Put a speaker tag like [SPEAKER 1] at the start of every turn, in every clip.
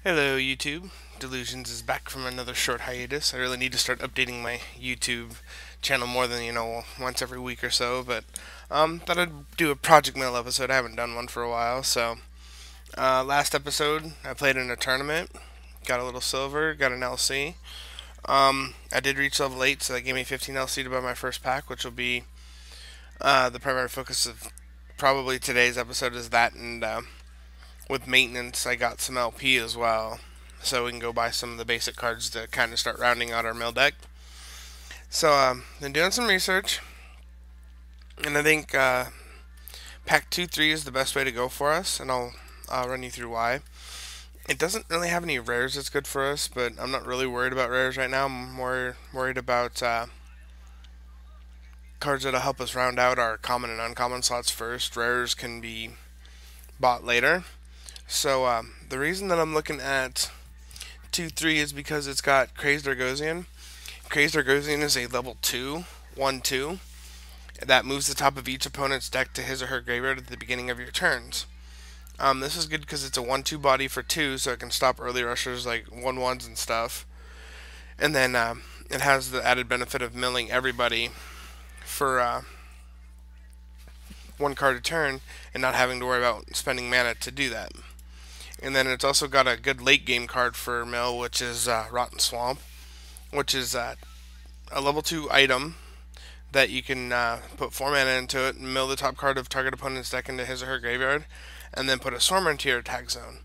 [SPEAKER 1] Hello YouTube, Delusions is back from another short hiatus. I really need to start updating my YouTube channel more than, once every week or so, but thought I'd do a Project Mail episode. I haven't done one for a while, so last episode I played in a tournament, got a little silver, got an LC. I did reach level 8, so that gave me 15 LC to buy my first pack, which will be the primary focus of probably today's episode is that, and with maintenance, I got some LP as well, so we can go buy some of the basic cards to kind of start rounding out our mill deck. So, been doing some research, and I think pack 2-3 is the best way to go for us, and I'll run you through why. It doesn't really have any rares that's good for us, but I'm not really worried about rares right now. I'm more worried about cards that'll help us round out our common and uncommon slots first. Rares can be bought later. So the reason that I'm looking at 2-3 is because it's got Crazed Argosian. Crazed Argosian is a level 2, 1-2 that moves the top of each opponent's deck to his or her graveyard at the beginning of your turns. This is good because it's a 1-2 body for 2, so it can stop early rushers like 1-1s and stuff. And then it has the added benefit of milling everybody for one card a turn and not having to worry about spending mana to do that. And then it's also got a good late game card for mill, which is Rotten Swamp, which is a level 2 item that you can put 4 mana into it and mill the top card of target opponent's deck into his or her graveyard, and then put a Swarmer into your attack zone.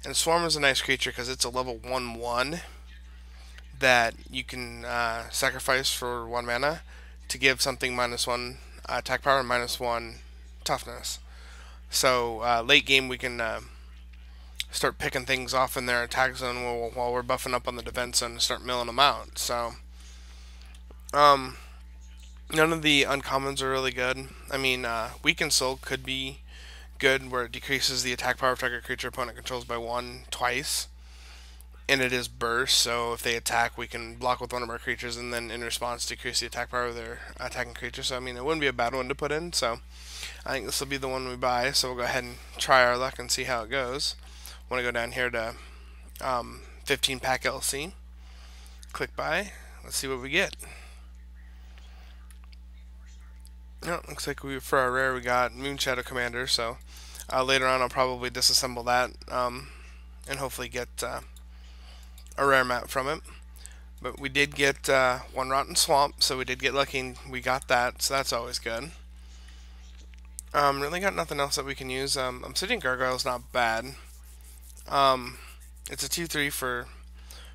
[SPEAKER 1] And Swarm is a nice creature because it's a level 1-1 that you can sacrifice for 1 mana to give something -1 attack power and -1 toughness. So late game we can start picking things off in their attack zone while we're buffing up on the defense zone and start milling them out. So, none of the uncommons are really good. I mean, Weakened Soul could be good, where it decreases the attack power of target creature opponent controls by 1 twice. And it is burst, so if they attack, we can block with one of our creatures and then in response decrease the attack power of their attacking creature. So, I mean, it wouldn't be a bad one to put in. So, I think this will be the one we buy. So, we'll go ahead and try our luck and see how it goes. Want to go down here to 15 pack LC, click buy, let's see what we get. Oh, looks like for our rare we got Moonshadow Commander, so later on I'll probably disassemble that and hopefully get a rare map from it. But we did get one Rotten Swamp, so we did get lucky and we got that, so that's always good. Really got nothing else that we can use. Obsidian Gargoyle's not bad. It's a 2-3 for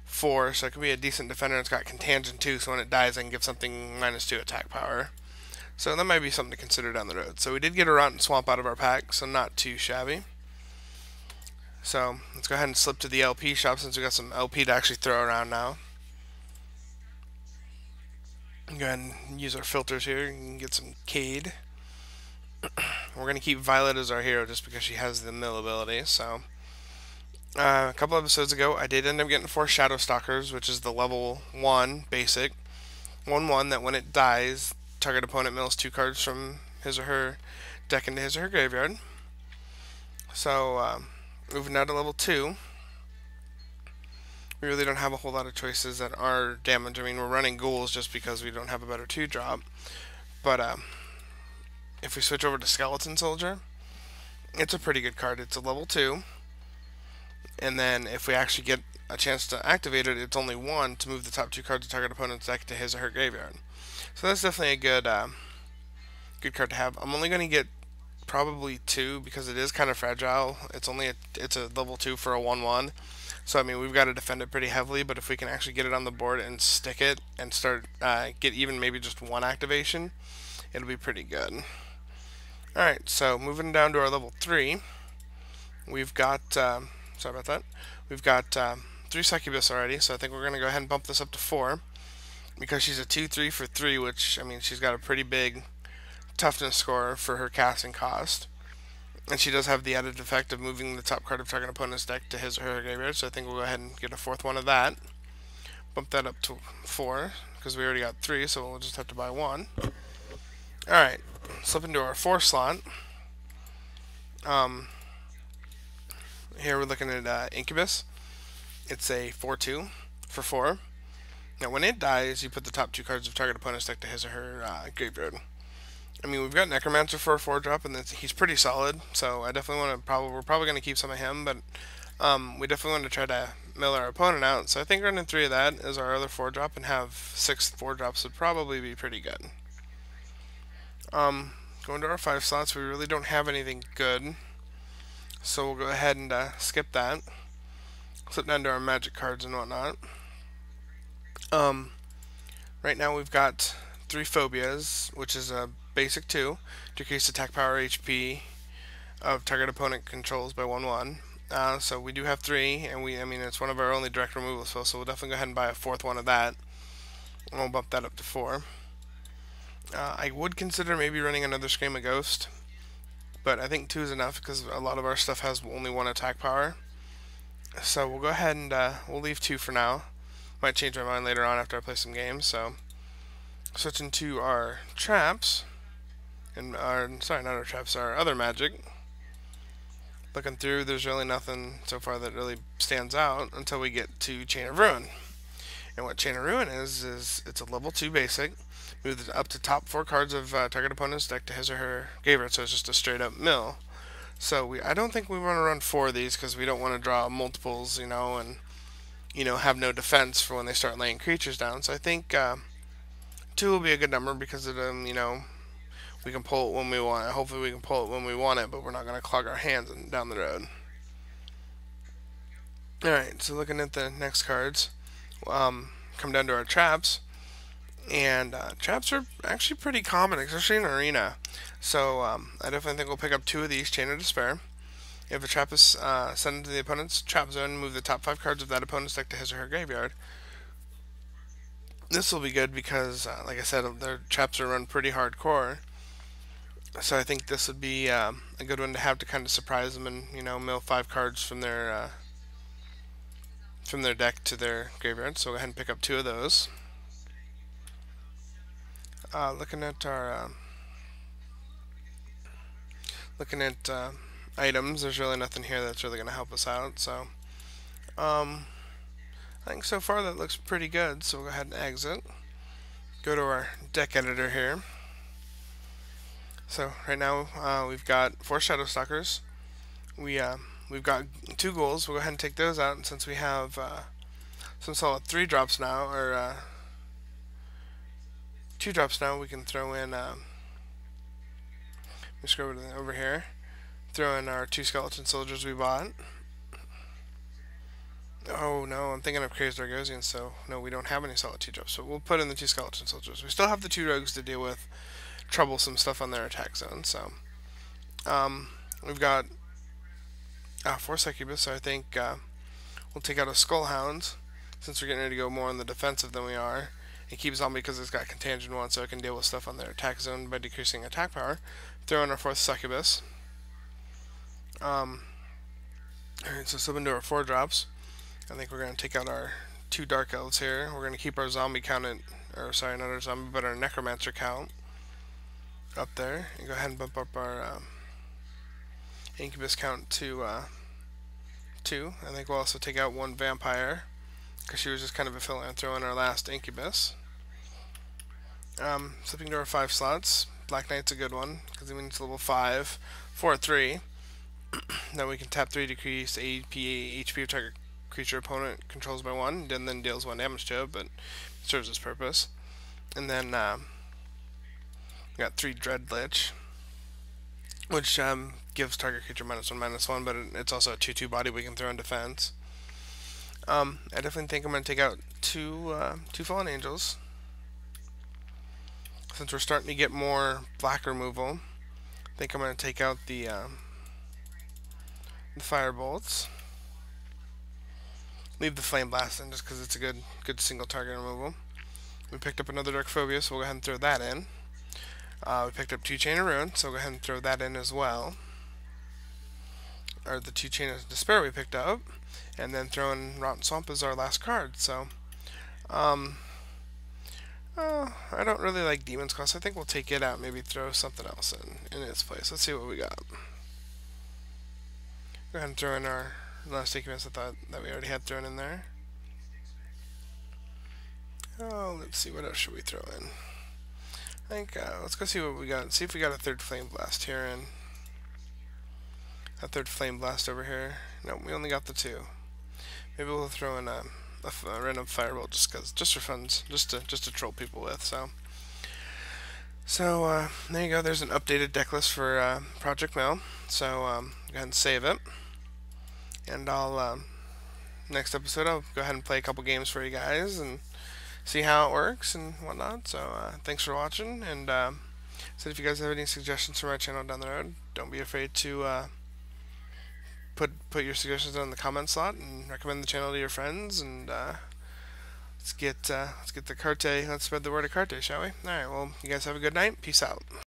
[SPEAKER 1] 4, so it could be a decent defender. It's got Contagion too, so when it dies I can give something -2 attack power. So that might be something to consider down the road. So we did get a Rotten Swamp out of our pack, so not too shabby. So let's go ahead and slip to the LP shop since we got some LP to actually throw around now. Go ahead and use our filters here and get some Cade. We're going to keep Violet as our hero just because she has the mill ability, so... a couple episodes ago, I did end up getting 4 Shadow Stalkers, which is the level 1 basic 1-1 that when it dies, target opponent mills 2 cards from his or her deck into his or her graveyard. So, moving down to level 2, we really don't have a whole lot of choices that are damage. I mean, we're running ghouls just because we don't have a better 2-drop. But, if we switch over to Skeleton Soldier, it's a pretty good card. It's a level 2. And then if we actually get a chance to activate it, it's only 1 to move the top 2 cards of target opponent's deck to his or her graveyard. So that's definitely a good card to have. I'm only going to get probably 2 because it is kind of fragile. It's a level 2 for a 1-1. So I mean we've got to defend it pretty heavily. But if we can actually get it on the board and stick it and start get even maybe just 1 activation, it'll be pretty good. All right, so moving down to our level 3, we've got. Sorry about that. We've got 3 Succubus already, so I think we're going to go ahead and bump this up to 4. Because she's a 2-3 for 3, which, I mean, she's got a pretty big toughness score for her casting cost. And she does have the added effect of moving the top card of target opponent's deck to his or her graveyard, so I think we'll go ahead and get a 4th one of that. Bump that up to 4, because we already got 3, so we'll just have to buy 1. Alright, slip into our 4 slot. Here we're looking at Incubus. It's a 4/2 for 4. Now, when it dies, you put the top 2 cards of target opponent's deck to his or her graveyard. I mean, we've got Necromancer for a 4-drop, and he's pretty solid. So I definitely want to we're probably going to keep some of him, but we definitely want to try to mill our opponent out. So I think running 3 of that as our other 4-drop and have 6 4-drops would probably be pretty good. Going to our 5 slots, we really don't have anything good, so we'll go ahead and skip that. Slip down to our magic cards and whatnot. Right now we've got 3 phobias, which is a basic 2, decrease attack power HP of target opponent controls by 1/1. So we do have 3, and I mean, it's one of our only direct removal spells, so we'll definitely go ahead and buy a 4th one of that, and we'll bump that up to 4. I would consider maybe running another Scream of Ghost, but I think 2 is enough because a lot of our stuff has only 1 attack power. So we'll go ahead and we'll leave 2 for now. Might change my mind later on after I play some games. So switching to our traps, and sorry, not our traps, our other magic. Looking through, there's really nothing so far that really stands out until we get to Chain of Ruin. And what Chain of Ruin is it's a level 2 basic. Move up to top 4 cards of target opponent's deck to his or her graveyard, so it's just a straight up mill. So I don't think we want to run 4 of these because we don't want to draw multiples, and have no defense for when they start laying creatures down. So I think 2 will be a good number because of we can pull it when we want it. Hopefully we can pull it when we want it, but we're not going to clog our hands down the road. Alright, so looking at the next cards, come down to our traps. And traps are actually pretty common, especially in Arena. So I definitely think we'll pick up 2 of these, Chain of Despair. If a trap is sent into the opponent's trap zone, move the top 5 cards of that opponent's deck to his or her graveyard. This will be good because, like I said, their traps are run pretty hardcore. So I think this would be a good one to have to kind of surprise them and, mill 5 cards from their deck to their graveyard. So we'll go ahead and pick up 2 of those. Looking at our items, there's really nothing here that's really going to help us out. So I think so far that looks pretty good. So we'll go ahead and exit. Go to our deck editor here. So right now we've got 4 Shadow Stalkers. We've got 2 ghouls. We'll go ahead and take those out, and since we have some solid 3 drops now, or 2 drops now, we can throw in, just go over here, throw in our 2 skeleton soldiers we bought. Oh no, I'm thinking of Crazed Argosian, so no, we don't have any solid 2 drops, so we'll put in the 2 skeleton soldiers. We still have the 2 rogues to deal with troublesome stuff on their attack zone, so we've got 4 succubus, so I think we'll take out a skullhound since we're getting ready to go more on the defensive than we are. And keep zombie because it's got contagion 1, so it can deal with stuff on their attack zone by decreasing attack power. Throw in our 4th succubus. Alright, so slip into our 4 drops. I think we're going to take out our 2 dark elves here. We're going to keep our zombie count at, or sorry, not our zombie, but our necromancer count up there. And go ahead and bump up our incubus count to 2. I think we'll also take out 1 vampire, because she was just kind of a filler, and throw in our last incubus. Slipping to our 5 slots. Black Knight's a good one, because it means level 5. 4/3. Then we can tap 3, decrease HP of target creature opponent controls by 1, and then deals 1 damage to it, but it serves its purpose. And then we got 3 Dread Lich, which gives target creature -1/-1, but it's also a 2/2 body we can throw in defense. I definitely think I'm going to take out 2 Fallen Angels. Since we're starting to get more black removal, I think I'm going to take out the Fire Bolts. Leave the Flame Blast in just because it's a good single target removal. We picked up another Dark Phobia, so we'll go ahead and throw that in. We picked up 2 Chain of Ruin, so we'll go ahead and throw that in as well. Or the 2 Chain of Despair we picked up. And then throw in Rotten Swamp as our last card. So, I don't really like Demon's Class. I think we'll take it out, maybe throw something else in its place. Let's see what we got. Go ahead and throw in our last sticky miss I thought that we already had thrown in there. Oh, let's see, what else should we throw in? I think, let's go see what we got. See if we got a third flame blast here and a third flame blast over here. No, we only got the two. Maybe we'll throw in a random firebolt just for fun, just to troll people with. So there you go. There's an updated deck list for Project Mail. So go ahead and save it, and I'll next episode I'll go ahead and play a couple games for you guys and see how it works and whatnot. So thanks for watching, and so if you guys have any suggestions for my channel down the road, don't be afraid to put your suggestions down in the comment slot and recommend the channel to your friends, and let's get the Carte, let's spread the word of Carte, shall we? Alright, well, you guys have a good night. Peace out.